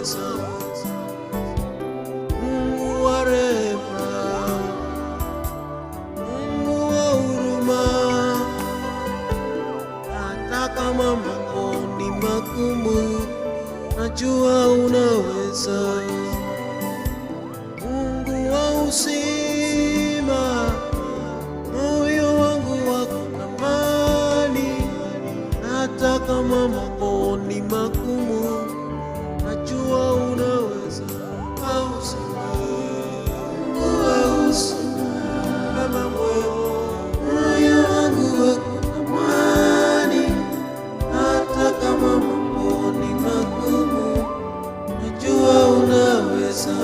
unaweza, Mungu wa rehema, Mungu wa huruma, hata kama mambo ni magumu, najua unaweza, Mungu wa uzima, moyo wangu wakutamani, hata kama mambo ni magumu, najua unaweza. Mungu wa uzima, kama moyo wangu wakutamani, hata kama mambo ni magumu, najua unaweza.